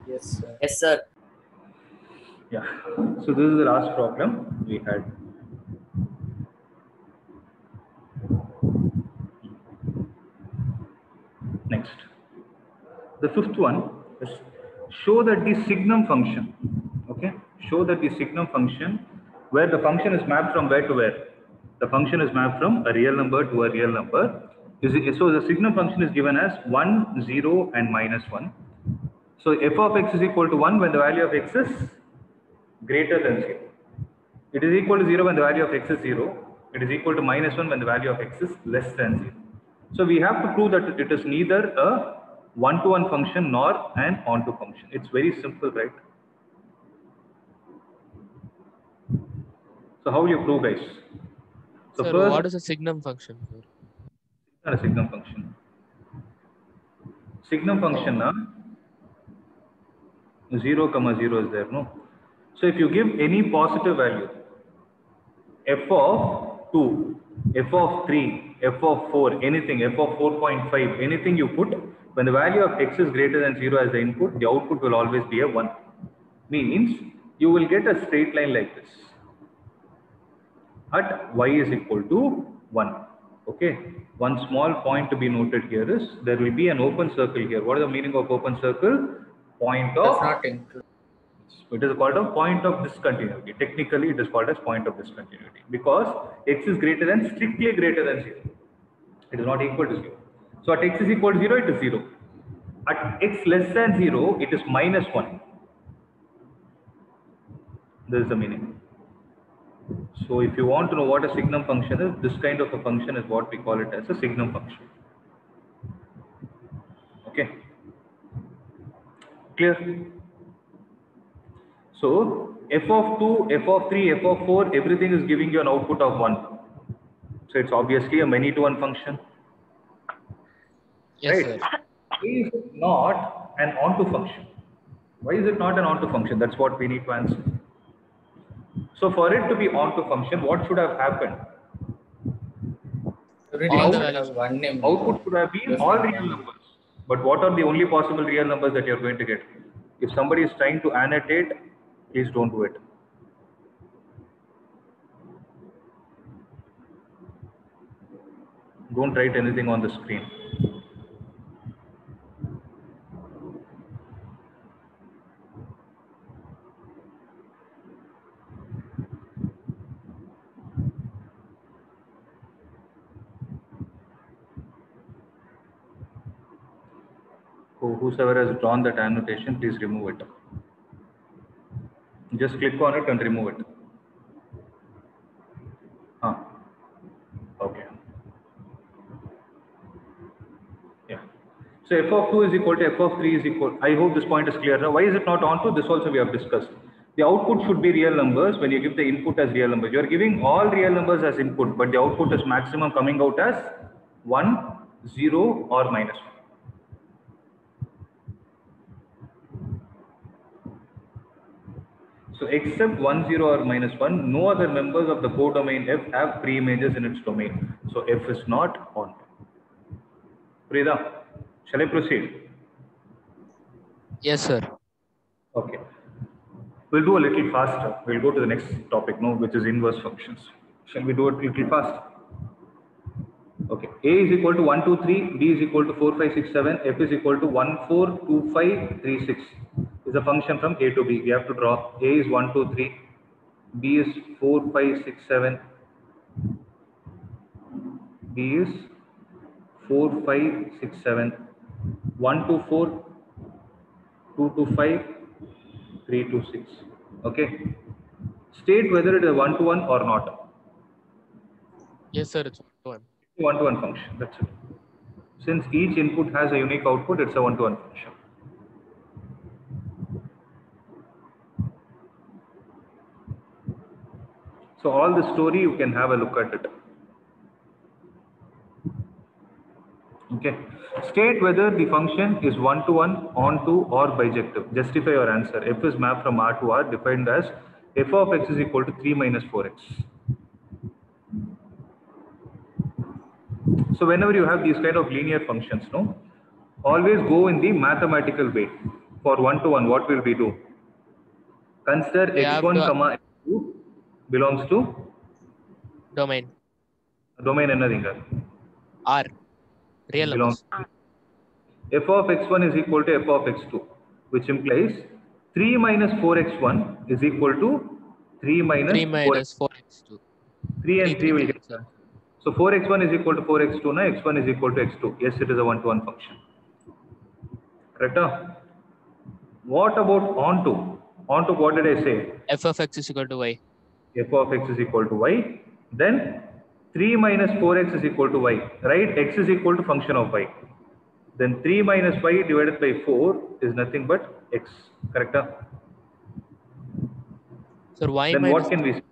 Yes, sir. Yes, sir. Yeah. So this is the last problem we had. Next. The fifth one is show that the signum function, okay, show that the signum function where the function is mapped from where to where. The function is mapped from a real number to a real number. So the signum function is given as 1, 0 and -1. So f of x is equal to 1 when the value of x is greater than 0. It is equal to 0 when the value of x is 0. It is equal to -1 when the value of x is less than 0. So we have to prove that it is neither a one-to-one function nor an onto function. It's very simple, right? So how will you prove, guys? So Sir, first, what is a signum function, sir? not a signum function. Signum function, 0, 0 is there, no? So if you give any positive value, f of 2, f of 3, f of 4, anything, f of 4.5, anything you put, when the value of x is greater than 0 as the input, the output will always be a 1. Means you will get a straight line like this at y is equal to 1. Okay. One small point to be noted here is there will be an open circle here. What is the meaning of open circle? Point Does of, not include. it is called a point of discontinuity. Technically, it is called as point of discontinuity because x is greater than, strictly greater than 0. It is not equal to 0. So at x is equal to 0, it is 0. At x less than 0, it is -1. This is the meaning. So if you want to know what a signum function is, this kind of a function is what we call it as a signum function. Okay. Clear? So f of 2, f of 3, f of 4, everything is giving you an output of 1. So it's obviously a many-to-one function. Yes, Right? sir. Why is it not an onto function? Why is it not an onto function? That's what we need to answer. So for it to be onto function, what should have happened? All the values. One name. Output could have been all real numbers. But what are the only possible real numbers that you're going to get? If somebody is trying to annotate, please don't do it. Don't write anything on the screen. Whosoever has drawn that annotation, please remove it. Just click on it and remove it. Okay. Yeah. So f of 2 is equal to f of 3 is equal. I hope this point is clear now. Why is it not onto? This also we have discussed. The output should be real numbers when you give the input as real numbers. You are giving all real numbers as input, but the output is maximum coming out as 1, 0 or -1. So except 1, 0 or -1, no other members of the codomain F have pre-images in its domain. So F is not on. Prida, shall I proceed? Yes, sir. Okay. We'll do a little faster. We'll go to the next topic now, which is inverse functions. Shall we do it a little fast? Okay. A is equal to 1, 2, 3. B is equal to 4, 5, 6, 7. F is equal to 1, 4, 2, 5, 3, 6. Is a function from A to B. We have to draw. A is 1, 2, 3. B is 4, 5, 6, 7. B is 4, 5, 6, 7. 1 to 4, 2 to 5, 3 to 6. Okay. State whether it is a one-to-one or not. Yes, sir. It's one. One-to-one function. That's it. Since each input has a unique output, it's a one-to-one function. So all the story, you can have a look at it. Okay. State whether the function is one-to-one, onto, or bijective. Justify your answer. F is mapped from R to R, defined as f of x is equal to 3 minus 4x. So whenever you have these kind of linear functions, no, always go in the mathematical way. for 1 to 1, what will we do? Consider We have x1 to comma x2 belongs to domain domain என்னதுங்க? R, real belongs numbers. f of x1 is equal to f of x2, which implies 3 minus 4x1 is equal to 3 minus 3 minus 4x2. 3 and 3 will get cancel. so 4x1 is equal to 4x2 now x1 is equal to x2. Yes, it is a 1-to-1 function. Correct? What about onto? Onto what did I say? F of x is equal to y. F of x is equal to y. Then 3 minus 4x is equal to y. Right? X is equal to function of y. Then 3 minus y divided by 4 is nothing but x. Correct? So y Then minus. what can we say?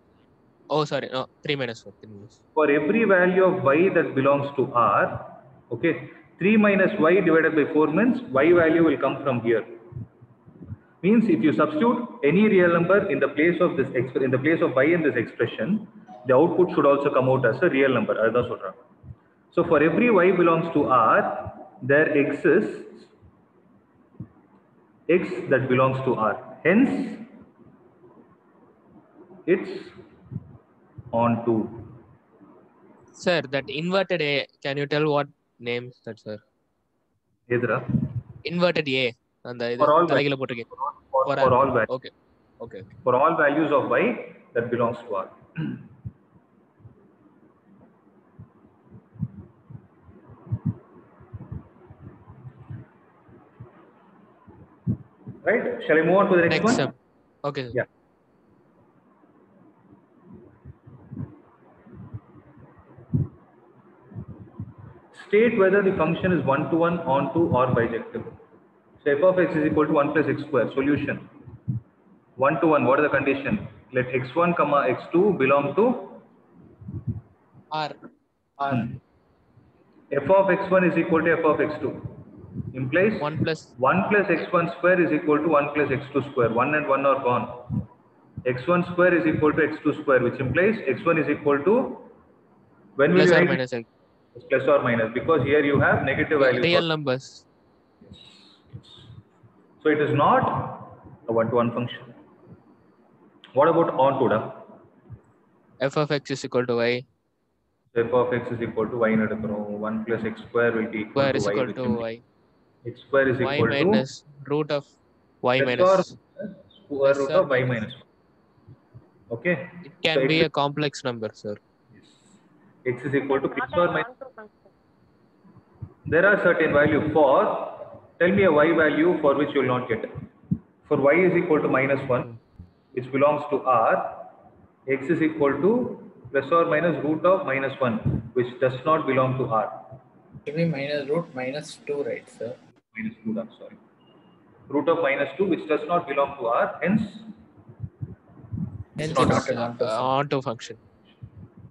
Oh, sorry. No, 3 minus 4. 3 minus. For every value of y that belongs to R, okay, 3 minus y divided by 4 means y value will come from here. Means if you substitute any real number in the place of this in the place of y in this expression, the output should also come out as a real number. So for every y belongs to R, there exists x that belongs to R. Hence, it's onto. Sir, that inverted A, can you tell what name is that, sir? Edra. Inverted A. And the For all தலைகீழ போட்டிருக்கேன். for all values. Okay. Okay. For all values of y that belongs to R. Right? Shall I move on to the next one? Step. Okay. Yeah. State whether the function is 1-to-1, onto, or bijective. So f of x is equal to 1 plus x square. Solution. 1-to-1. What is the condition? Let x1 comma x2 belong to R. f of x1 is equal to f of x2. Implies 1 plus 1 plus x1 square is equal to 1 plus x2 square. 1 and 1 are gone. x1 square is equal to x2 square, which implies x1 is equal to, when will plus you or write minus X. plus or minus, because here you have negative values. Real numbers. Yes. So it is not a 1-to-1 function. What about onto? F of x is equal to y. So f of x is equal to y. 1 plus x square will be equal Square to is y. equal to y. X square is Y equal minus root of y to minus. square root Plus or of y minus. minus 1. Okay. It can So be x, a complex number, sir. yes. X is equal to plus or minus. There are certain values for, tell me a y value for which you will not get. For y is equal to -1, which belongs to R, x is equal to plus or minus root of -1, which does not belong to R. Should be minus root minus 2, right, sir? Minus 2, I'm sorry. Root of -2, which does not belong to R, hence Hence not not an onto function. Onto function.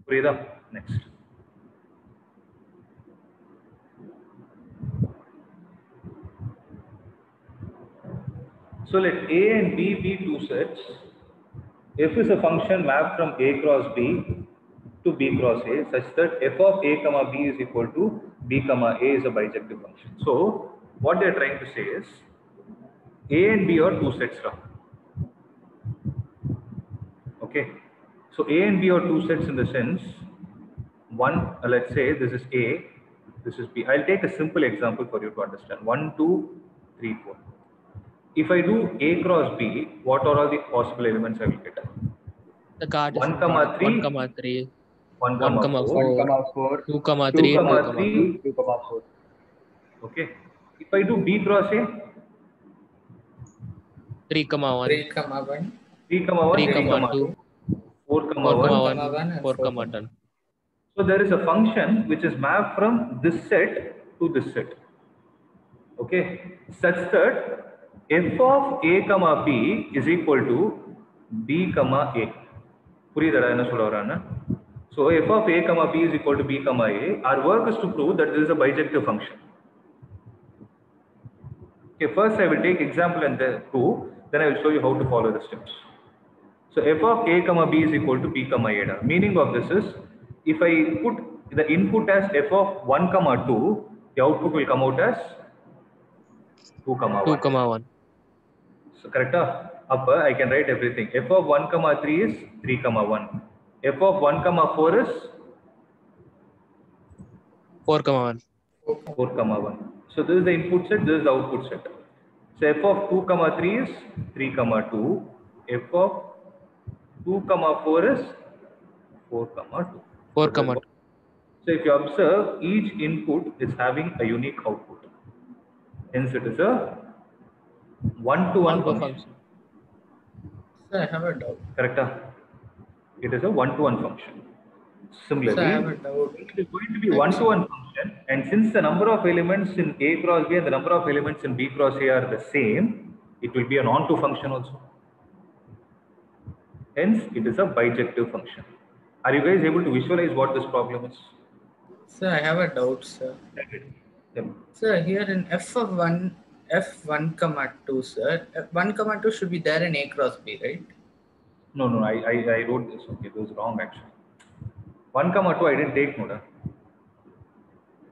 Preda, next. So let A and B be two sets. F is a function mapped from A cross B to B cross A such that f of A comma B is equal to B comma A is a bijective function. So what they are trying to say is A and B are two sets. Okay. So A and B are two sets in the sense, one, let's say this is A, this is B. I'll take a simple example for you to understand. 1, 2, 3, 4. If I do A cross B, what are all the possible elements I will get? The card 1, comma 3, 1, comma 3, 1, 1, comma 4, 2, comma 2, 3, 2, comma 3, 2, 4. Okay. If I do B cross A, 3, comma 1, 3, comma 1, 3, comma 1, 3, 3, comma comma 2, 4, 4, comma 1. comma 1, 1, and 4, 4, comma 10. So there is a function which is mapped from this set to this set. Okay. Such that f of A comma B is equal to B comma A. So f of A comma B is equal to B comma A. Our work is to prove that this is a bijective function. Okay, first I will take example and then prove, then I will show you how to follow the steps. So f of A comma B is equal to B comma A. Meaning of this is, if I put the input as f of 1 comma 2, the output will come out as 2 comma 1. 2, comma 1. So correct? Upper I can write everything. F of 1 comma 3 is 3 comma 1. F of 1 comma 4 is 4,1. 4 comma 1. So this is the input set, this is the output set. So f of 2 comma 3 is 3 comma 2. F of 2 comma 4 is 4 comma 2. 4,2. So if you observe, each input is having a unique output. Hence it is a one-to-one function. Sir, I have a doubt. Correct? It is a one-to-one function. Similarly, Sir, I have a doubt. it is going to be one-to-one function, and since the number of elements in A cross B and the number of elements in B cross A are the same, it will be an onto function also. Hence, it is a bijective function. Are you guys able to visualize what this problem is? Sir, I have a doubt, sir. Sir, here in F1 comma 2, sir, F1 comma 2 should be there in A cross B, right? No, I wrote this. Okay, it was wrong actually. 1 comma 2 I didn't take note.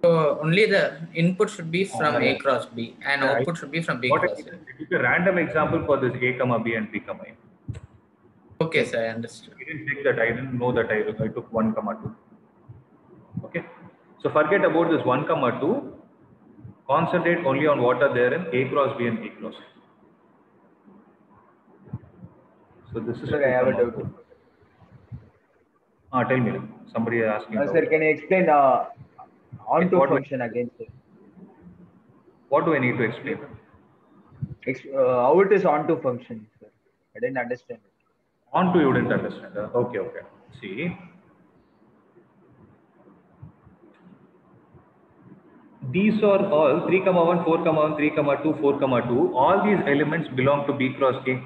So only the input should be from A cross B and output should be from B cross A. I took a random example for this A comma B and B comma A. Okay, sir, I understood. I didn't take that. I didn't know that I took 1 comma 2. Okay. So forget about this 1 comma 2. Concentrate only on what are there in A cross B and A cross A. So this is. Sir, I have a doubt. Tell me. Somebody is asking. Sir, can you explain onto function again, sir? What do I need to explain? How it is onto function, sir? I didn't understand it. Onto you didn't understand. Okay. See. These are all 3 comma 1, 4 comma 1, 3 comma 2, 4 comma 2. All these elements belong to B cross A.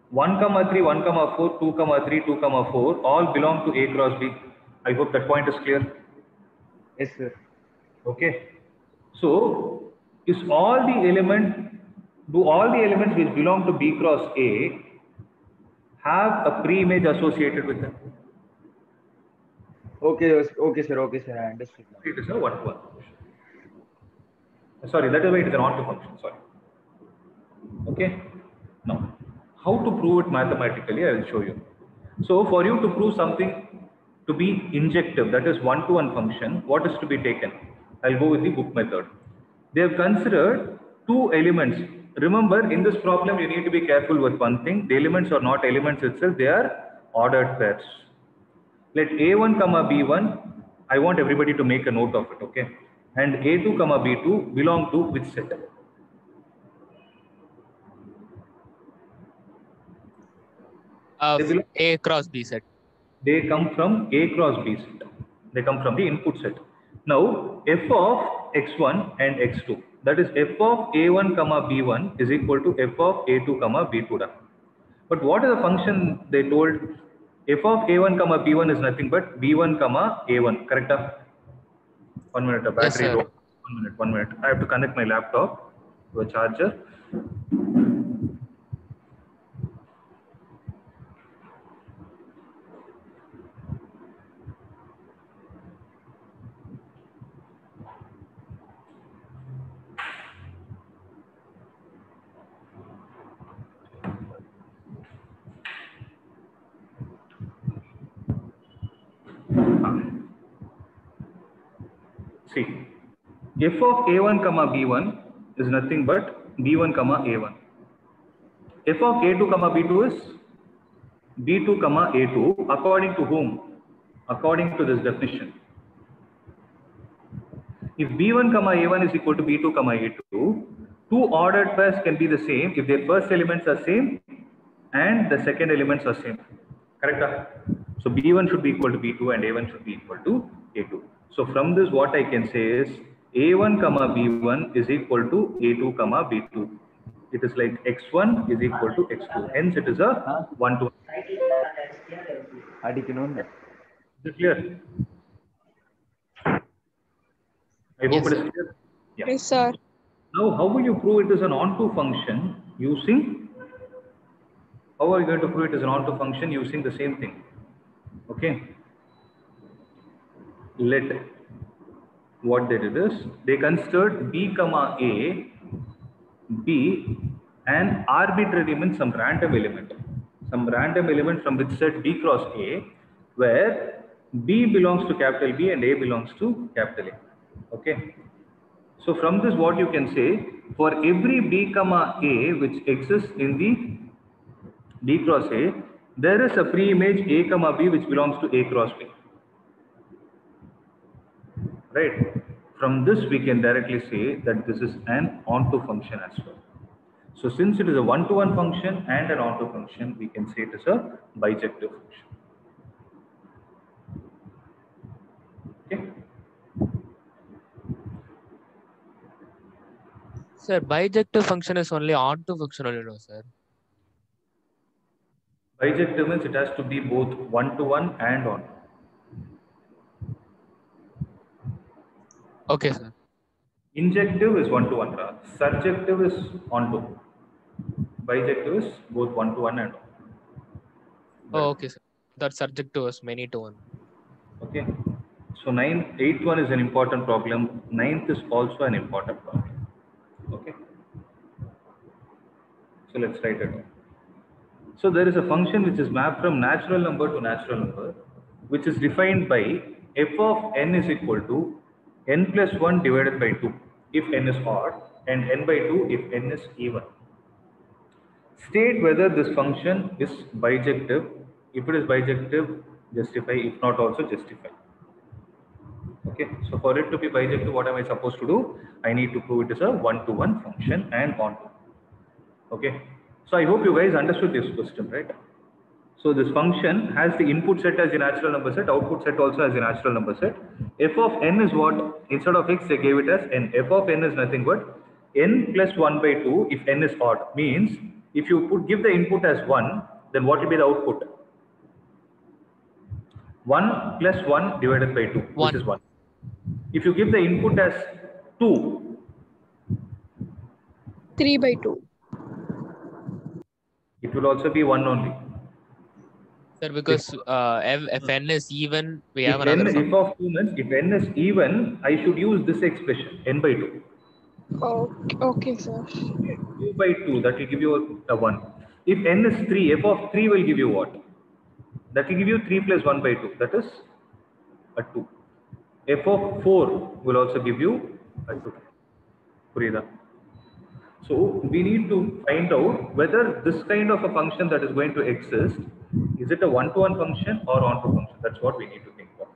1 comma 3, 1 comma 4, 2 comma 3, 2 comma 4 all belong to A cross B. I hope that point is clear. Yes, sir. Okay. So, do all the elements which belong to B cross A have a pre-image associated with them? Okay, sir. I understood. It is a one-to-one function. Sorry, that is why it is an onto function. Sorry. Okay. Now, how to prove it mathematically? I will show you. So, for you to prove something to be injective, that is one-to-one function, what is to be taken? I'll go with the book method. They have considered two elements. Remember, in this problem, you need to be careful with one thing. The elements are not elements itself; they are ordered pairs. Let A1 comma B1, I want everybody to make a note of it, okay? And A2 comma B2 belong to which set? A cross B set. They come from A cross B set. They come from the input set. Now, f of x1 and x2, that is f of A1 comma B1 is equal to f of A2 comma B2. But what is the function they told? F of A1 comma B1 is nothing but B1 comma A1, correct? 1 minute, a battery Yes, low. 1 minute. I have to connect my laptop to a charger. See, f of A1 comma B1 is nothing but B1 comma A1. F of A2 comma B2 is B2 comma A2 according to whom? According to this definition. If B1 comma A1 is equal to B2 comma A2, two ordered pairs can be the same if their first elements are same and the second elements are same. Correct? So B1 should be equal to B2 and A1 should be equal to A2. So from this what I can say is A1 comma B1 is equal to A2 comma B2. It is like x1 is equal to x2. Hence it is a one-to-one. Is it clear? I hope it is clear. Yeah. Yes, sir. Now, how will you prove it is an onto function using? How are you going to prove it is an onto function using the same thing? Okay. Let what they did is they considered B comma A B an arbitrary means some random element from which set B cross A, where B belongs to capital B and A belongs to capital A. Okay. So from this, what you can say, for every B comma A which exists in the B cross A, there is a pre-image A comma B which belongs to A cross B. Right? From this, we can directly say that this is an onto function as well. So since it is a one-to-one function and an onto function, we can say it is a bijective function. Okay. Sir, bijective function is only onto function only, no, sir? Bijective means it has to be both one-to-one and on. Okay, sir. Injective is one-to-one. Surjective is onto. Bijective is both one-to-one and on. Oh, okay, sir. That subjective was many to one. Okay. So eighth one is an important problem. Ninth is also an important problem. Okay. So let's write it. So there is a function which is mapped from natural number to natural number, which is defined by f of n is equal to n plus 1 divided by 2 if n is odd and n by 2 if n is even. State whether this function is bijective. If it is bijective, justify. If not, also justify. Okay. So for it to be bijective, what am I supposed to do? I need to prove it is a one-to-one function and onto. Okay. So I hope you guys understood this question, right? So this function has the input set as a natural number set, output set also as a natural number set. F of n is what? Instead of x, they gave it as n. F of n is nothing but n plus 1 by 2 if n is odd. Means if you give the input as 1, then what will be the output? 1 plus 1 divided by 2, which is 1. If you give the input as 2, 3 by 2. it will also be 1 only. Sir, because if n is even, we have If another n, if of 2 means if n is even, I should use this expression n by 2. Okay, sir. 2 by 2, that will give you a 1. If n is 3, f of 3 will give you what? That will give you 3 plus 1 by 2, that is a 2. F of 4 will also give you a 2. Purida. So we need to find out whether this kind of a function that is going to exist, is it a one-to-one function or onto function? That's what we need to think of.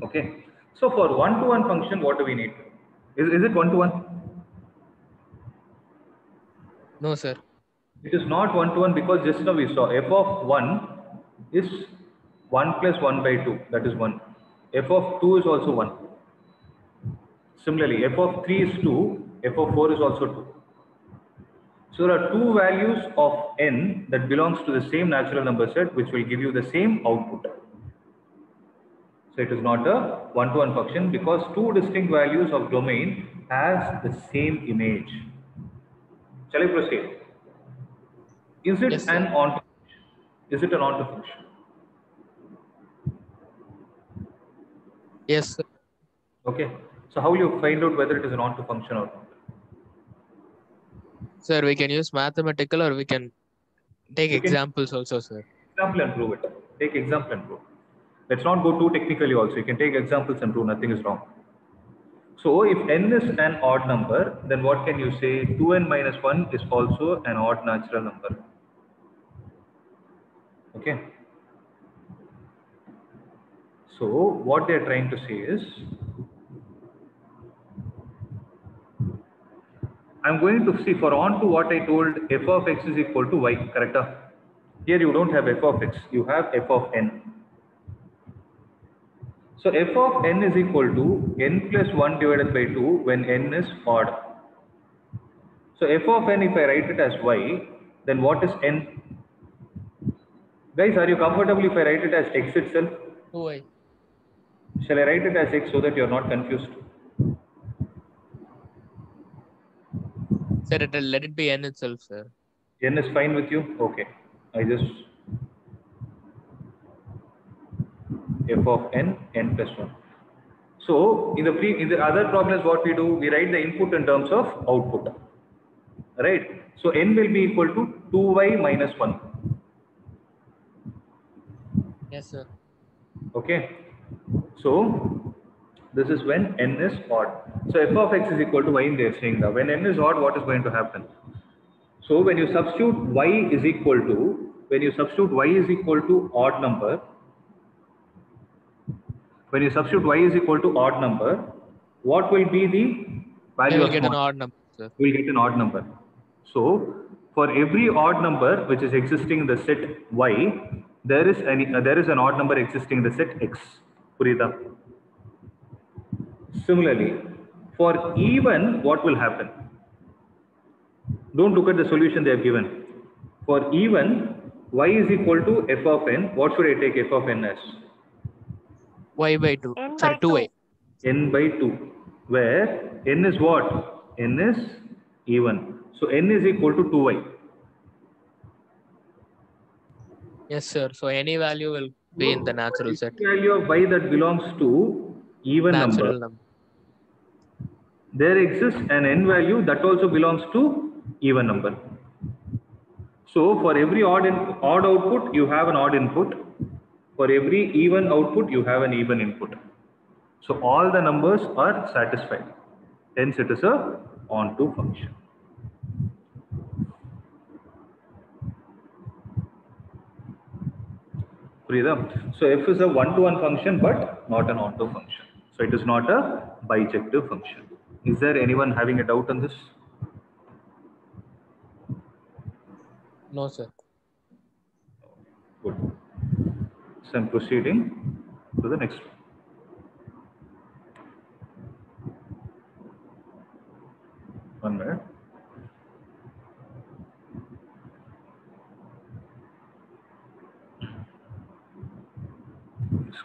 Okay. So for one-to-one function, what do we need? Is it one-to-one? No, sir. It is not one-to-one because just now we saw f of 1 is 1 plus 1 by 2, that is 1. F of 2 is also 1. Similarly, f of 3 is 2, f of 4 is also 2. So there are two values of n that belongs to the same natural number set which will give you the same output. So it is not a one-to-one function because two distinct values of domain has the same image. Shall I proceed? Is it Yes, an onto function? Is it an onto function? Yes, sir. Okay. So how will you find out whether it is an onto function or not? Sir, we can use mathematical or we can take examples also, sir. Example and prove it. Take example and prove. Let's not go too technically also. You can take examples and prove nothing is wrong. So if n is an odd number, then what can you say? 2n minus 1 is also an odd natural number. Okay. So what they are trying to say is, I'm going to see for onto what I told f of x is equal to y, correct? Here you don't have f of x, you have f of n. So f of n is equal to n plus 1 divided by 2 when n is odd. So f of n, if I write it as y, then what is n? Guys, are you comfortable if I write it as x itself? Why? Shall I write it as x so that you are not confused? Sir, let it be n itself, sir. N is fine with you? Okay. I just f of n, n plus 1. So in the other problems, what we do, we write the input in terms of output. right? So n will be equal to 2y minus 1. Yes, sir. Okay. So this is when n is odd. So f of x is equal to y, they are saying that when n is odd, what is going to happen? So when you substitute y is equal to odd number, when you substitute y is equal to odd number, what will be the I value will of get an small? odd number, sir. We'll get an odd number. So for every odd number which is existing in the set y, there is an odd number existing in the set x. Purida. Similarly, for even, what will happen? Don't look at the solution they have given. For even, y is equal to f of n. What should I take f of n as? Y by 2. N Sorry, by 2y. 2. N by 2, where n is what? N is even. So n is equal to 2y. Yes, sir. So any value will be in the natural set. Value of y that belongs to even number. Natural number. There exists an n value that also belongs to even number. So for every odd output, you have an odd input. For every even output, you have an even input. So all the numbers are satisfied. Hence it is a onto function. So f is a one-to-one function but not an onto function. So it is not a bijective function. Is there anyone having a doubt on this? No, sir. Good. So I'm proceeding to the next one. One minute.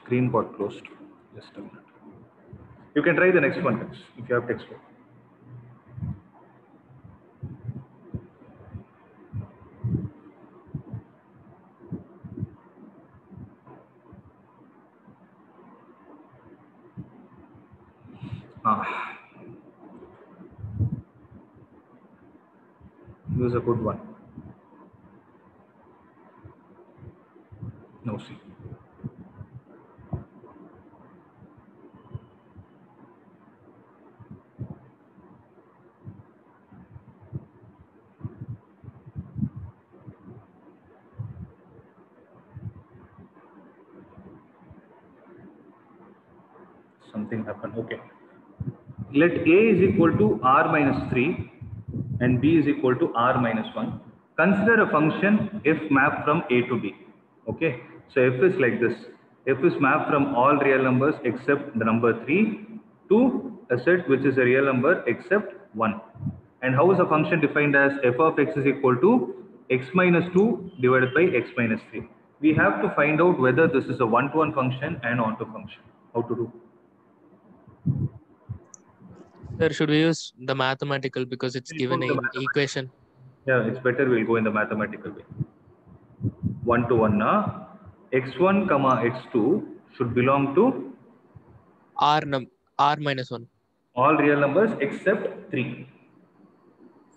Screen got closed. Just a minute. You can try the next one guys, if you have textbook. This is a good one. No, see. Something happened. Okay. Let a is equal to r minus 3 and b is equal to r minus 1. Consider a function f mapped from a to b. Okay. So f is like this. F is mapped from all real numbers except the number 3 to a set which is a real number except 1. And how is a function defined as f of x is equal to x minus 2 divided by x minus 3. We have to find out whether this is a one-to-one function and onto function. How to do? Sir, should we use the mathematical because it's given in equation? Yeah, it's better we'll go in the mathematical way. One to one now. x1 comma x2 should belong to R minus 1. all real numbers except 3.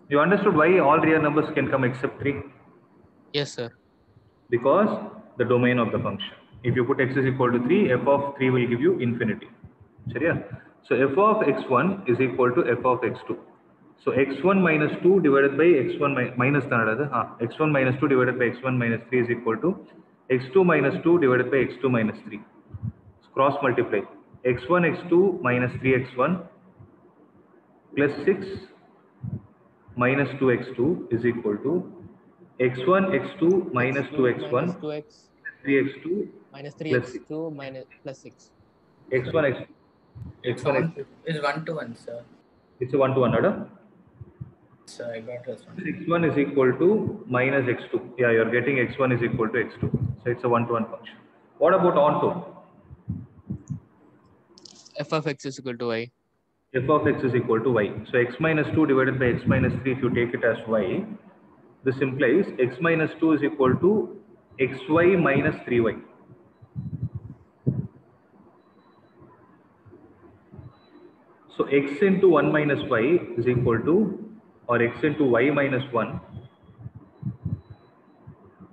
You understood why all real numbers can come except 3? Yes, sir. Because the domain of the function. If you put x is equal to 3, f of 3 will give you infinity. So f of x1 is equal to f of x2. So x1 minus 2 divided by x1 minus x1 minus 2 divided by x1 minus 3 is equal to x2 minus 2 divided by x2 minus 3. So cross multiply. x1 x2 minus 3x1 plus 6 minus 2x2 is equal to x1 x2 minus 2x1 minus 2x 3x2 minus 3x2 minus plus 6. x1 x x1 is 1-to-1, sir. it's a 1-to-1 order. So I got this one. x1 is equal to minus x2. Yeah, you're getting x1 is equal to x2. So it's a 1-to-1 function. What about onto? F of x is equal to y. F of x is equal to y. So x minus 2 divided by x minus 3, if you take it as y, this implies x minus 2 is equal to xy minus 3y. So x into 1 minus y is equal to or x into y minus 1,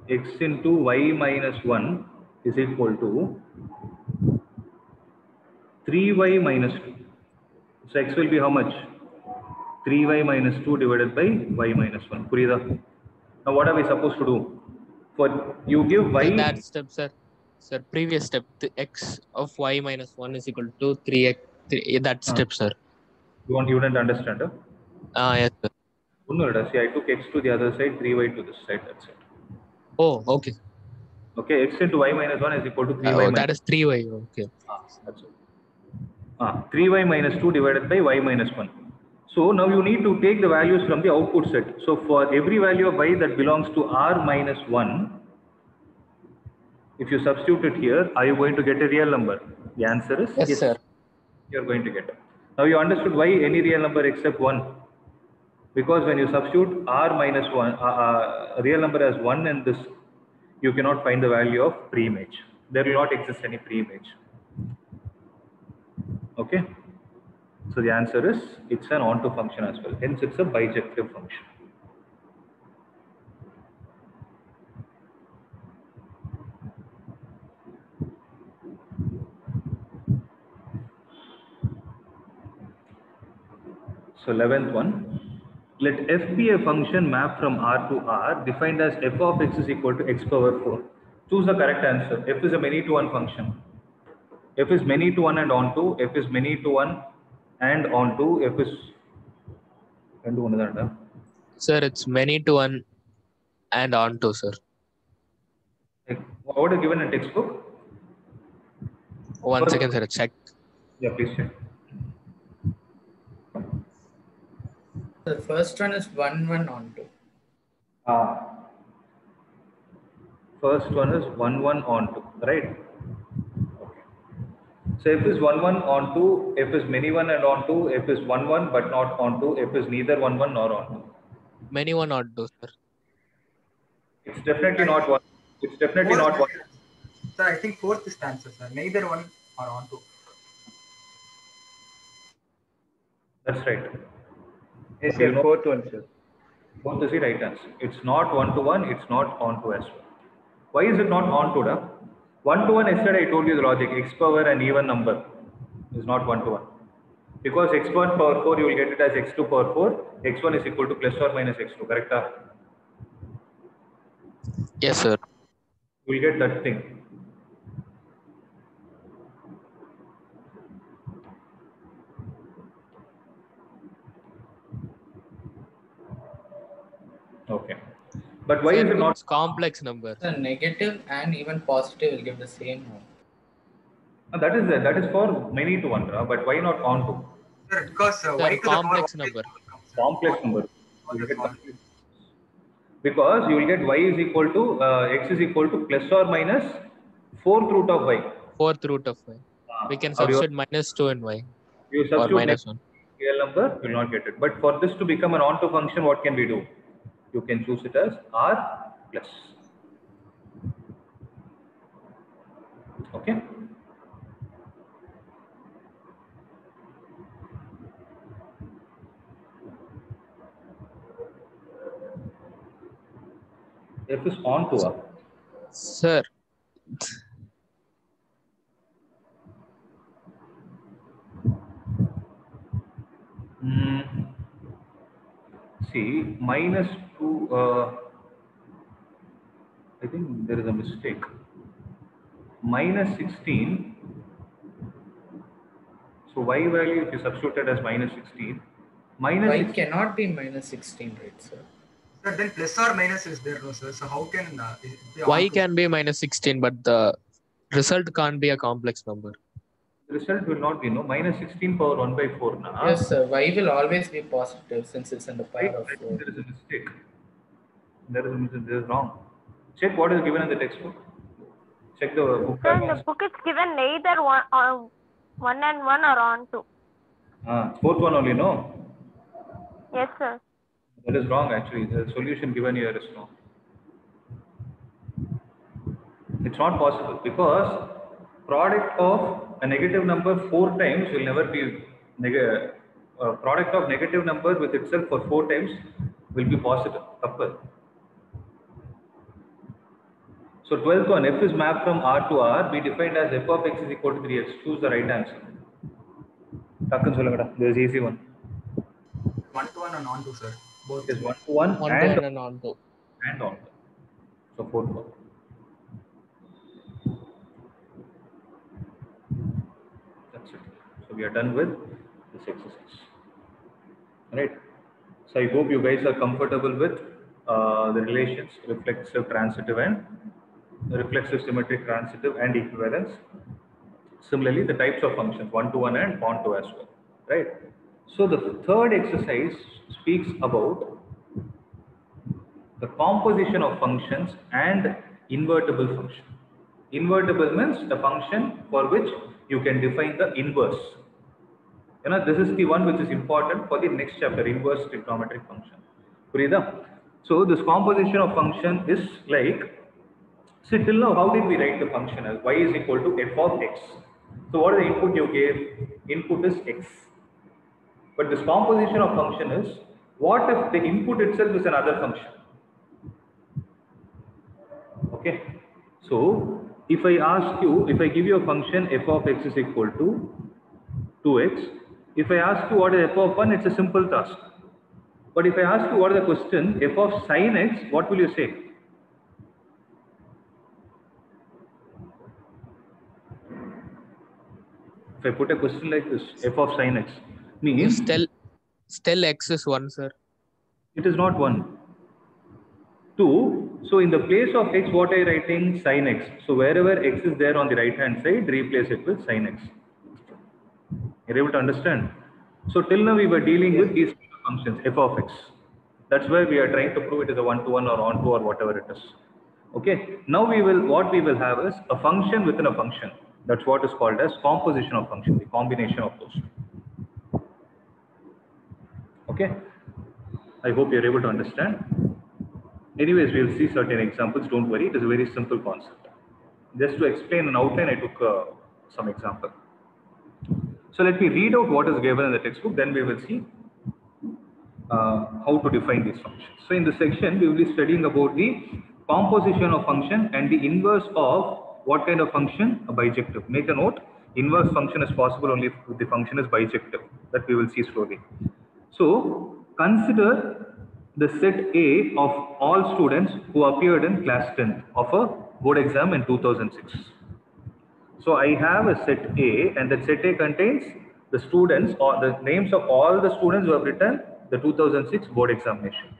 x into y minus 1 is equal to 3y minus 2. So x will be how much? 3y minus 2 divided by y minus 1. Purida. Now what are we supposed to do? For you give y. That step, sir. Sir, previous step, the x of y minus 1 is equal to 3x. That step, sir. You didn't understand? Yes, sir. See, I took x to the other side, 3y to this side. That's it. Oh, okay. Okay, x into y minus 1 is equal to 3y minus. That is 3y. Okay. That's it. 3y minus 2 divided by y minus 1. So now you need to take the values from the output set. So for every value of y that belongs to r minus 1, if you substitute it here, are you going to get a real number? The answer is Yes, sir. You're going to get it. Now you understood why any real number except 1. Because when you substitute r minus 1, a real number as 1 in this, you cannot find the value of pre-image. There will not exist any pre-image. Okay. So the answer is it's an onto function as well. Hence it's a bijective function. So 11th one. Let f be a function mapped from R to R defined as f of x is equal to x power 4. Choose the correct answer. F is a many to one function. F is many to one and onto. F is many to one and onto. F is Sir, it's many to one and onto, sir. What is given in textbook? One second, sir. Check. Yeah, please check. The first one is 1 1 onto. First one is 1 1 onto, right? Okay. So f is 1 1 onto, f is many one and onto, f is 1 1 but not onto, f is neither 1 1 nor onto. Many one onto, sir. It's definitely not one. It's definitely not one. Sir, I think fourth is the answer, sir. Neither one or onto. That's right. Yes, Okay, sir. Fourth one, sir. Fourth is the right answer. It's not 1 to 1, it's not onto as well. Why is it not onto? 1 to 1, yesterday I told you the logic. X power an even number is not 1 to 1. Because x1 power 4, you will get it as x2 power 4. x1 is equal to plus or minus x2, correct? Yes, sir. You will get that thing. Okay. But why Sir, is it not? it's complex number. The negative and even positive will give the same one. That is for many to one, but why not onto? Sir, because Sir, y to the power complex 1 number. Complex number. Because you will get y is equal to x is equal to plus or minus 4th root of y. 4th root of y. We can substitute minus 2 in y. You Or substitute minus 1. real number, you will not get it. But for this to become an onto function, what can we do? You can choose it as r plus. Okay. F is onto r. Sir, See, minus 2, I think there is a mistake. Minus 16. So y value, if you substitute it as minus 16, minus Y 16, cannot be minus 16, right, sir? Sir, then plus or minus is there, no, sir. So how can it be y onto? can be minus 16, but the result can't be a complex number. the result will not be minus 16 power 1 by 4. Na? Yes, sir. Y will always be positive since it's in the power Right? of I 4. think there is a mistake. There is wrong. Check what is given in the textbook. Check the book. Sir, in the book it's given neither one and one or onto. Fourth one only, no? Yes, sir. That is wrong actually. The solution given here is wrong. It's not possible because product of a negative number 4 times will never be product of negative number with itself for 4 times will be positive. Couple. So 12th one, f is mapped from R to R, be defined as f of x is equal to 3x. Choose the right answer. There is easy one. 1 to 1 and on to, sir. Both. It is 1 to 1 1 to and 1 and on to. and on. So 4 to 1. That's it. So we are done with this exercise. Right. So I hope you guys are comfortable with the relations reflexive, transitive, and reflexive, symmetric, transitive, and equivalence. Similarly, the types of functions 1 to 1 and on to as well. Right. So the third exercise speaks about the composition of functions and invertible function. Invertible means the function for which you can define the inverse. This is the one which is important for the next chapter, inverse trigonometric function. So this composition of function is like, see till now how did we write the function as y is equal to f of x. So what is the input you gave? Input is x. But this composition of function is, what if the input itself is another function? Okay. So if I ask you, if I give you a function f of x is equal to 2x, if I ask you what is f of 1, it's a simple task. But if I ask you what is the question, f of sin x, what will you say? If I put a question like this, f of sin x means Still x is 1, sir. it is not 1. 2. So in the place of x, what are you writing? Sin x. So wherever x is there on the right hand side, replace it with sin x. You're able to understand? So till now we were dealing with these functions, f of x. That's where we are trying to prove it is a 1 to 1 or on to or whatever it is. Okay. Now what we will have is a function within a function. That's what is called as composition of function, the combination of those. Okay. I hope you're able to understand. Anyways, we'll see certain examples. Don't worry, it is a very simple concept. Just to explain an outline, I took some example. So let me read out what is given in the textbook, then we will see how to define these functions. So in this section, we will be studying about the composition of function and the inverse of what kind of function? A bijective. Make a note, inverse function is possible only if the function is bijective. That we will see slowly. So consider the set A of all students who appeared in class 10th of a board exam in 2006. So I have a set A, and that set A contains the students or the names of all the students who have written the 2006 board examination.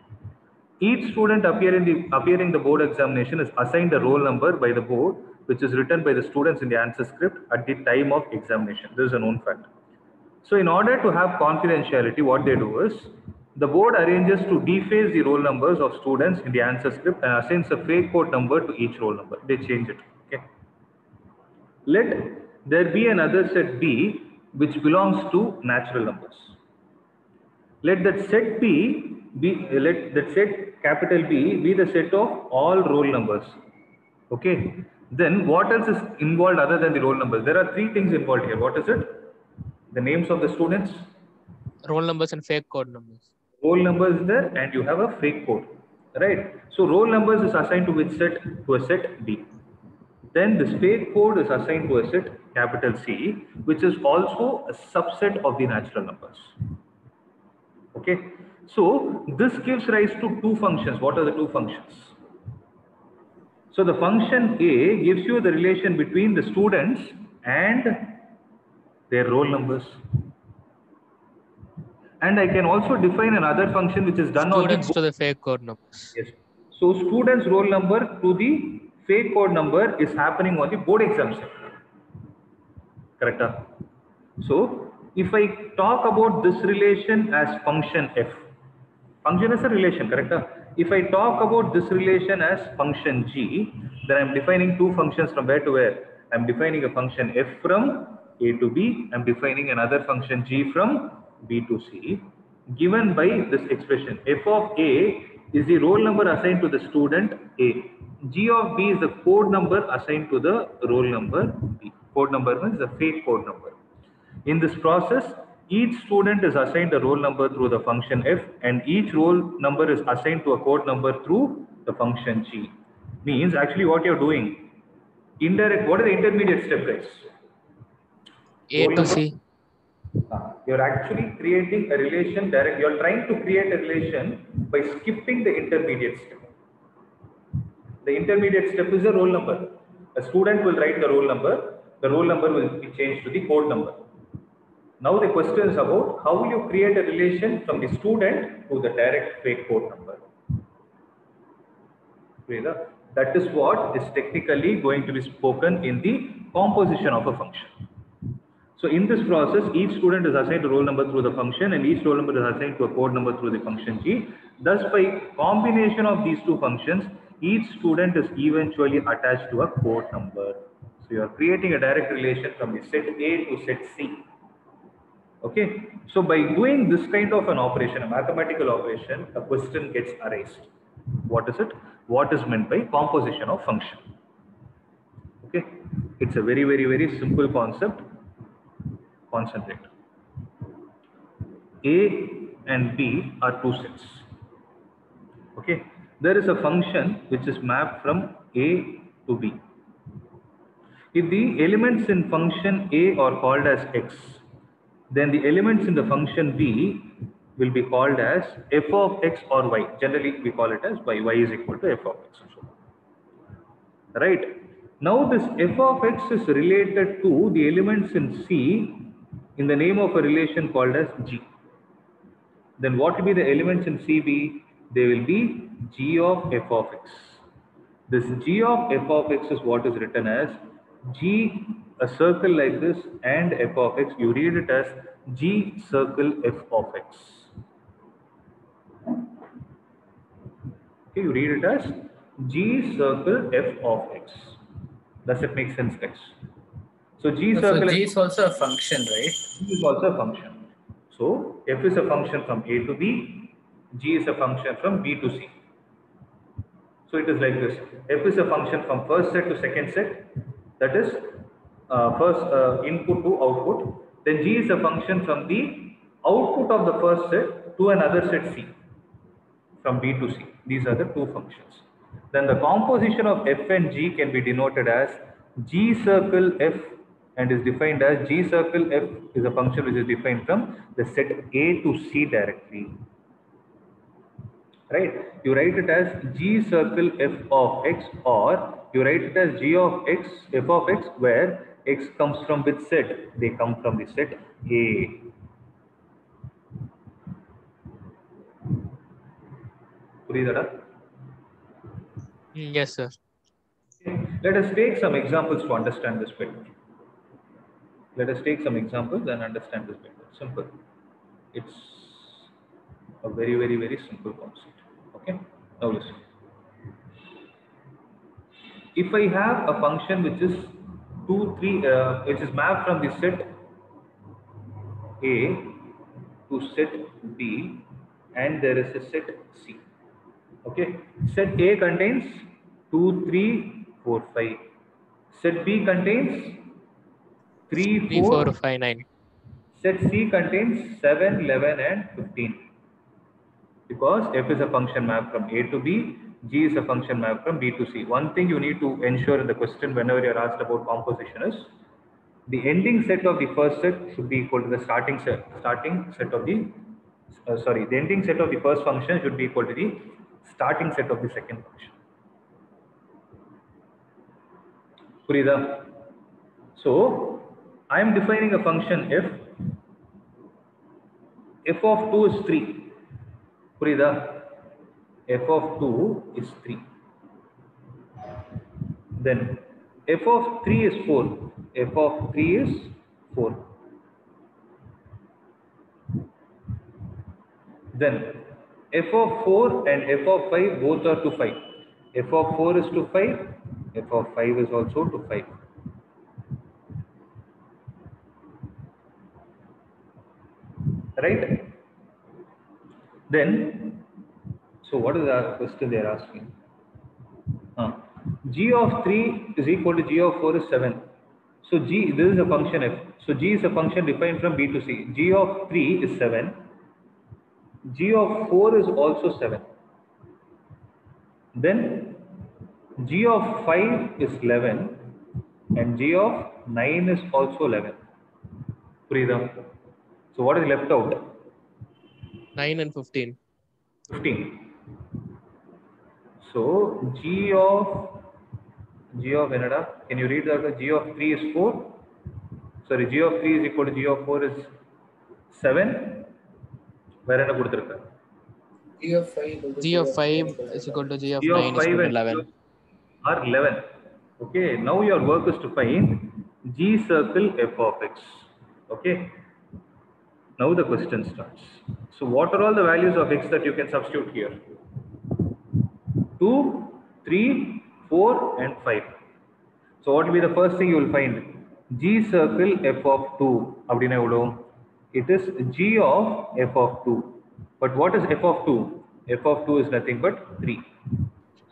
Each student appearing the board examination is assigned a roll number by the board, which is written by the students in the answer script at the time of examination. This is a known fact. So in order to have confidentiality, what they do is, the board arranges to deface the roll numbers of students in the answer script and assigns a fake code number to each roll number. They change it. Okay. Let there be another set B which belongs to natural numbers. Let that set let that set capital B be the set of all roll numbers. Okay. Then what else is involved other than the roll numbers? There are 3 things involved here. What is it? The names of the students, Roll numbers and fake code numbers. Roll number is there, and you have a fake code, right? So roll numbers is assigned to which set? To a set B. Then this fake code is assigned to a set capital C, which is also a subset of the natural numbers. Okay. So this gives rise to 2 functions. What are the 2 functions? So the function A gives you the relation between the students and their roll numbers. And I can also define another function which is done Students on to the fake code numbers. Yes. So students' roll number to the fake code number is happening on the board exam set. Correct? So if I talk about this relation as function f, function is a relation, correct? If I talk about this relation as function g, then I'm defining 2 functions from where to where? I'm defining a function f from a to b. I'm defining another function g from b to c, given by this expression. F of a is the roll number assigned to the student A. G of b is the code number assigned to the roll number B. Code number means the fake code number. In this process, each student is assigned a roll number through the function f, and each roll number is assigned to a code number through the function g. Means actually what you're doing, indirect, what is the intermediate step, guys? A Roll to number? C. You're actually creating a relation direct. You're trying to create a relation by skipping the intermediate step. The intermediate step is the roll number. A student will write the roll number. The roll number will be changed to the code number. Now the question is about how will you create a relation from the student to the direct fake code number. That is what is technically going to be spoken in the composition of a function. So in this process, each student is assigned a roll number through the function, and each roll number is assigned to a code number through the function g. Thus, by combination of these two functions, each student is eventually attached to a code number. So you are creating a direct relation from the set A to set C. Okay. So by doing this kind of an operation, a mathematical operation, a question gets arised. What is it? What is meant by composition of function? Okay. It's a very, very, very simple concept. Concentrate. A and B are two sets. Okay. There is a function which is mapped from A to B. If the elements in function A are called as x, then the elements in the function B will be called as f of x or y. Generally, we call it as y. Y is equal to f of x. Right. Now, this f of x is related to the elements in C in the name of a relation called as G. Then what will be the elements in CB? They will be G of f of x. This G of f of x is what is written as G, a circle like this, and f of x. You read it as G circle f of x. Okay, you read it as G circle f of x. Does it make sense, guys? So G circle. So G is also a function, right? G is also a function. So f is a function from A to B. G is a function from B to C. So it is like this. F is a function from first set to second set. That is first input to output. Then G is a function from the output of the first set to another set C. From B to C. These are the two functions. Then the composition of f and g can be denoted as G circle f, and is defined as G circle f is a function which is defined from the set A to C directly. Right? You write it as G circle f of x, or you write it as G of x, f of x, where x comes from which set? They come from the set A. Yes, sir. Let us take some examples to understand this better. Let us take some examples and understand this better. Simple. It's a very, very, very simple concept. Okay. Now listen. If I have a function which is which is mapped from the set A to set B, and there is a set C. Okay. Set A contains 2, 3, 4, 5. Set B contains 3, 3, 4, 4, 5, 9. Set C contains 7, 11, and 15. Because f is a function mapped from A to B, G is a function mapped from B to C. One thing you need to ensure in the question whenever you are asked about composition is the ending set of the first set should be equal to the starting set of the the ending set of the first function should be equal to the starting set of the second function. Purida. So I am defining a function f. F of 2 is 3. Purida. F of 2 is 3. Then f of 3 is 4. F of 3 is 4. Then f of 4 and f of 5 both are to 5. F of 4 is to 5. F of 5 is also to 5. Right? Then, so what is the question they are asking? G of 3 is equal to G of 4 is 7. So G, this is a function f. So G is a function defined from B to C. G of 3 is 7. G of 4 is also 7. Then G of 5 is 11 and G of 9 is also 11. Freedom. So what is left out? 9 and 15. 15. So G of Enada, can you read that? G of 3 is 4. Sorry, G of 3 is equal to G of 4 is 7. Where enna kuduthirukka? G of 5 G of 5 is equal to G of G 9 of is 5 equal to and 11. are 11. Okay, now your work is to find G circle f of x. Okay, now the question starts. So what are all the values of x that you can substitute here? 2, 3, 4 and 5. So what will be the first thing you will find? G circle f of 2. It is G of f of 2. But what is f of 2? F of 2 is nothing but 3.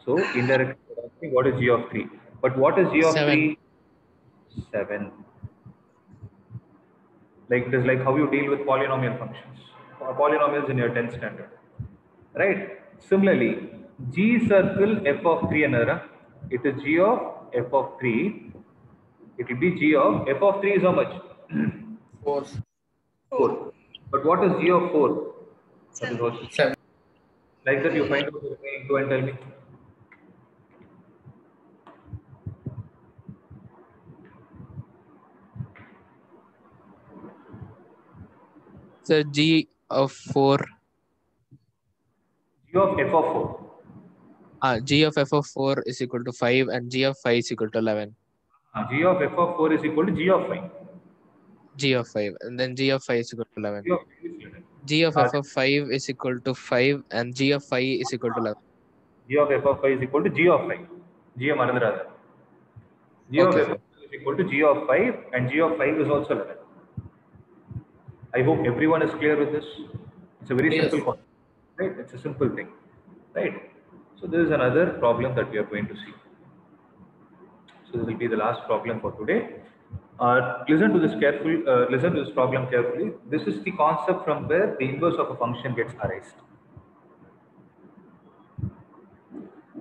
So indirectly, what is G of 3? But what is G of 7. 3? 7. Like it is like how you deal with polynomial functions. Polynomials in your 10th standard. Right? Similarly, G circle f of 3 another. It is G of f of 3. It will be G of f of 3 is how much? 4. 4. But what is G of 4? That is also 7. like that you find out the remaining 2 and tell me. So G of 4. G of f of 4. G of f of 4 is equal to 5 and G of 5 is equal to 11. G of f of 4 is equal to G of 5. G of 5 and then G of 5 is equal to 11. G of 5 is 11. G of f of 5 is equal to 5 and G of 5 is equal to 11. G of f of 5 is equal to G of 5. G of Marandrada. G of Okay, f of 5 is equal to G of 5 and G of 5 is also 11. I hope everyone is clear with this. It's a very simple concept, right? It's a simple thing, right? So this is another problem that we are going to see. So this will be the last problem for today. Listen to this listen to this problem carefully. This is the concept from where the inverse of a function gets arised.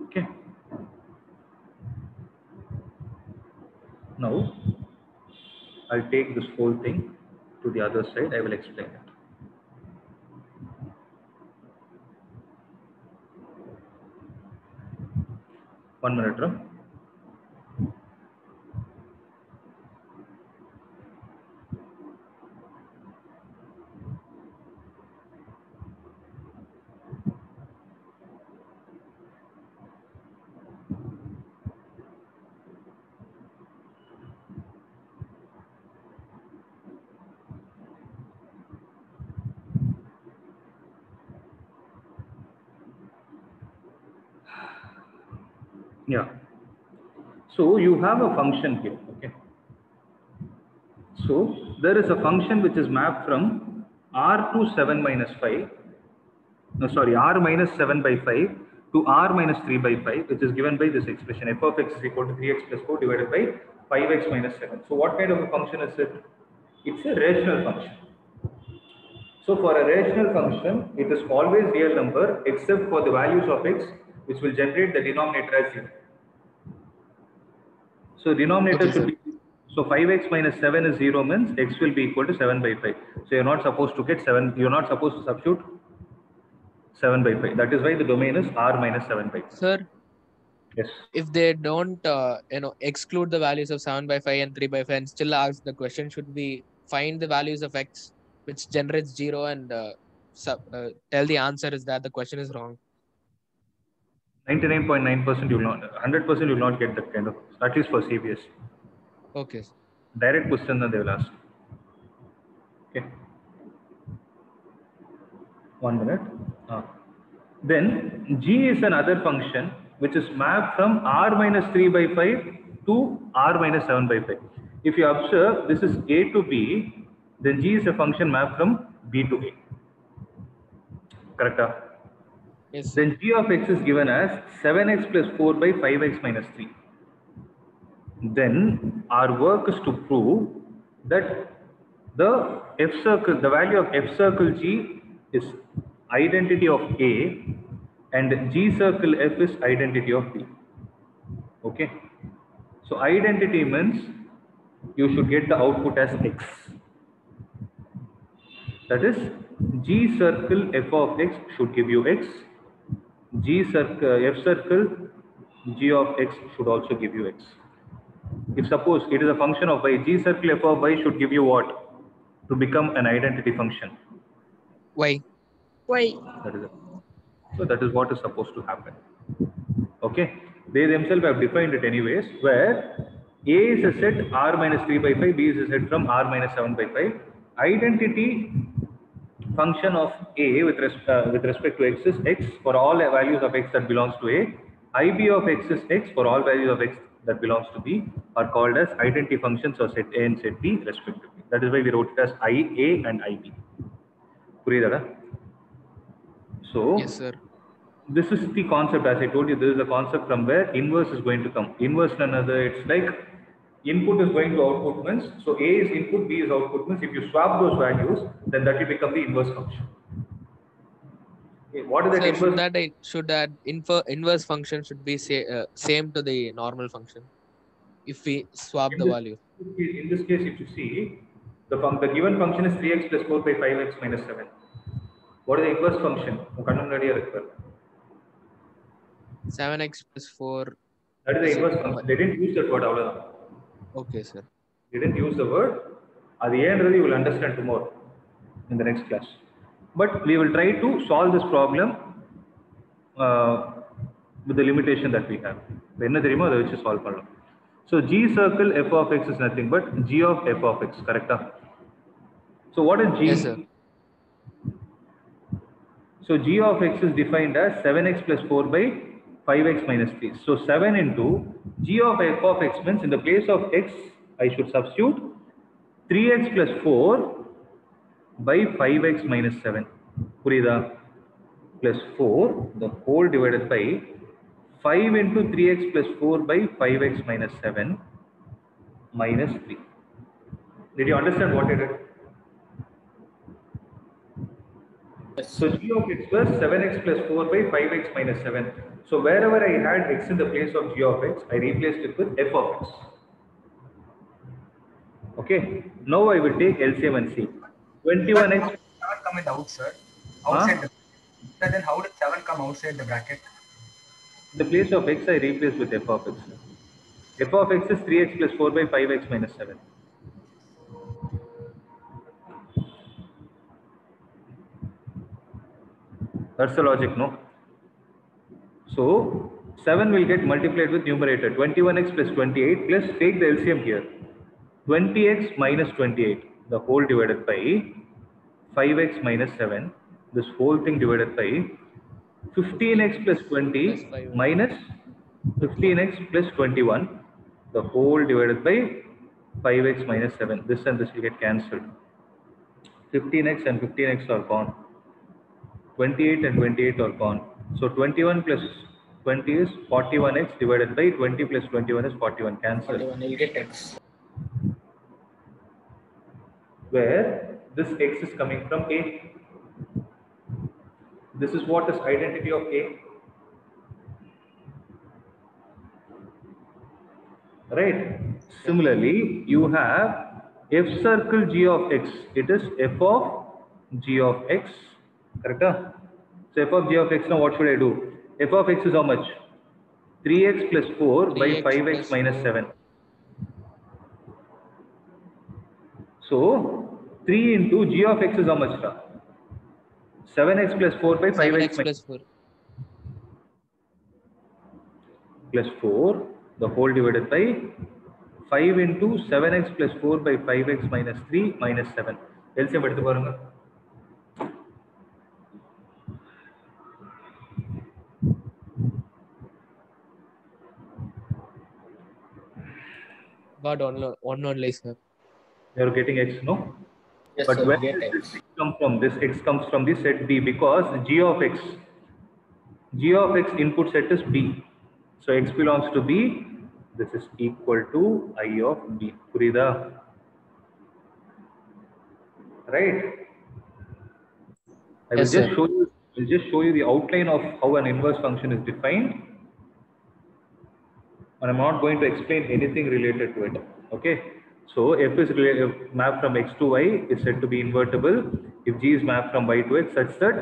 Okay. Now, I'll take this whole thing to the other side. I will explain it. One minute, Ram. Yeah. So you have a function here. Okay. So there is a function which is mapped from r to 7 minus 5. No, sorry, r minus 7 by 5 to r minus 3 by 5, which is given by this expression f of x is equal to 3x plus 4 divided by 5x minus 7. So what kind of a function is it? It's a rational function. So for a rational function, it is always real number except for the values of x, which will generate the denominator as 0. So denominator should be, so 5x minus 7 is 0 means x will be equal to 7 by 5. So you're not supposed to get 7, you're not supposed to substitute 7 by 5. That is why the domain is r minus 7 by 5. Sir, yes. If they don't, exclude the values of 7 by 5 and 3 by 5 and still ask the question, should we find the values of x which generates 0 and tell the answer is that the question is wrong? 99.9% you will not, 100% you will not get that kind of, at least for CBS. Okay. Direct question that they will ask. Okay. 1 minute. Then G is another function which is mapped from r minus 3 by 5 to r minus 7 by 5. If you observe, this is a to b, then G is a function mapped from b to a. Correct? Yes. Then G of x is given as 7x plus 4 by 5x minus 3. then our work is to prove that the F circle, the value of F circle G is identity of A and G circle F is identity of B. Okay. So identity means you should get the output as X. That is, G circle F of X should give you X. G circle F circle G of X should also give you X. If suppose it is a function of Y, G circle F of Y should give you what? To become an identity function. Y. Y. That is it. So that is what is supposed to happen. Okay. They themselves have defined it anyways, where A is a set R minus 3 by 5, B is a set from R minus 7 by 5. Identity function of A with respect to X is X for all values of X that belongs to A. IB of X is X for all values of X that belongs to B, are called as identity functions of set A and set B respectively. That is why we wrote it as IA and IB. So, Yes, sir. this is the concept. As I told you, this is the concept from where inverse is going to come. Inverse another, it's like input is going to output means, so A is input, B is output means if you swap those values, then that will become the inverse function. Okay, what is that Sir, inverse? should that inverse function should be same to the normal function if we swap the value? In this case, if you see, the given function is 3x plus 4 by 5x minus 7. What is the inverse function? 7x plus 4. That is the inverse function. They didn't use that word. Okay, sir. They didn't use the word. At the end, you will understand tomorrow in the next class. But we will try to solve this problem with the limitation that we have. So G circle F of X is nothing but G of F of X, correct? So what is G? Yes, sir. So G of X is defined as 7x plus 4 by 5x minus 3. So 7 into G of F of X means in the place of X, I should substitute 3x plus 4 by 5x minus 7. Purida plus 4, the whole divided by 5 into 3x plus 4 by 5x minus 7 minus 3. Did you understand what I did? So G of X was 7x plus 4 by 5x minus 7. So wherever I had X in the place of G of X, I replaced it with F of X. Okay. Now I will take LCM and see. 21x. 7 come in the out, sir. Outside the bracket. Then how did 7 come outside the bracket? In the place of X, I replaced with F of X. F of X is 3x plus 4 by 5x minus 7. That's the logic, no? So 7 will get multiplied with numerator 21x plus 28 plus take the LCM here 20x minus 28 the whole divided by 5x minus 7 this whole thing divided by 15x plus 20 minus 15x plus 21 the whole divided by 5x minus 7. This and this will get cancelled. 15x and 15x are gone. 28 and 28 are gone. So 21 plus 20 is 41x divided by 20 plus 21 is 41. Cancel. 41 will get X. Where this X is coming from A. This is what is identity of A. Right. Similarly, you have F circle G of X. It is F of G of X. Correct? So F of G of X, now what should I do? F of X is how much? 3x plus 4 by 5x minus 7. So 3 into G of X is how much? 7x plus 4 by 5x plus 4. Plus 4, the whole divided by 5 into 7x plus 4 by 5x minus 3 minus 7. LCM எடுத்து பாருங்க. Got one only, sir. You are getting X, no? Yes, But sir, where we get does X. this come from? This X comes from the set B because G of X input set is B. So X belongs to B, this is equal to I of B. Purida? Right? I will Yes, just sir. show you. I'll just show you the outline of how an inverse function is defined, and I'm not going to explain anything related to it. Okay. So f is mapped from x to y is said to be invertible if g is mapped from y to x such that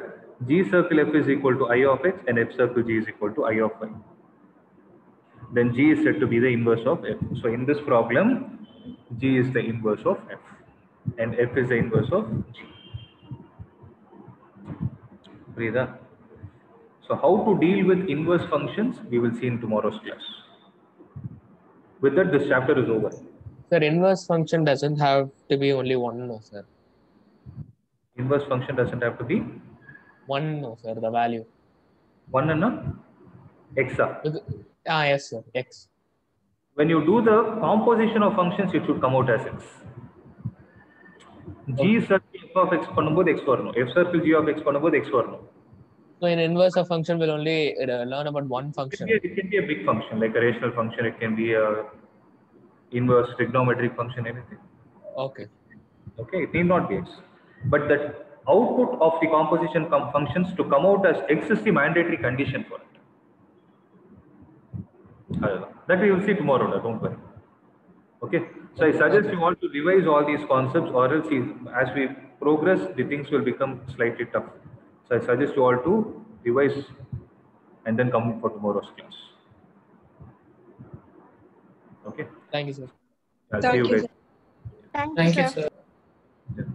g circle f is equal to I of x and f circle g is equal to I of y. Then g is said to be the inverse of f. So in this problem, g is the inverse of f, and f is the inverse of g. Prida. So how to deal with inverse functions, we will see in tomorrow's class. With that, this chapter is over. Sir, inverse function doesn't have to be only one, no, sir. Inverse function doesn't have to be One, no, sir, the value. one and a exa. Yes, sir, x. When you do the composition of functions, it should come out as x. G circle f of x பண்ணும்போது x வரணும். F circle g of x பண்ணும்போது x வரணும். So in inverse of function, we'll only learn about one function. It can be a big function, like a rational function. It can be a inverse trigonometric function, anything. Okay. Okay, it need not be x. But that output of the composition functions to come out as x is the mandatory condition for it. That we will see tomorrow, don't worry. Okay, so I suggest you all to revise all these concepts, or else as we progress, the things will become slightly tough. So I suggest you all to revise and then come for tomorrow's class. Okay. Thank you, sir. I'll see you guys. Thank Thank you, you, sir. sir.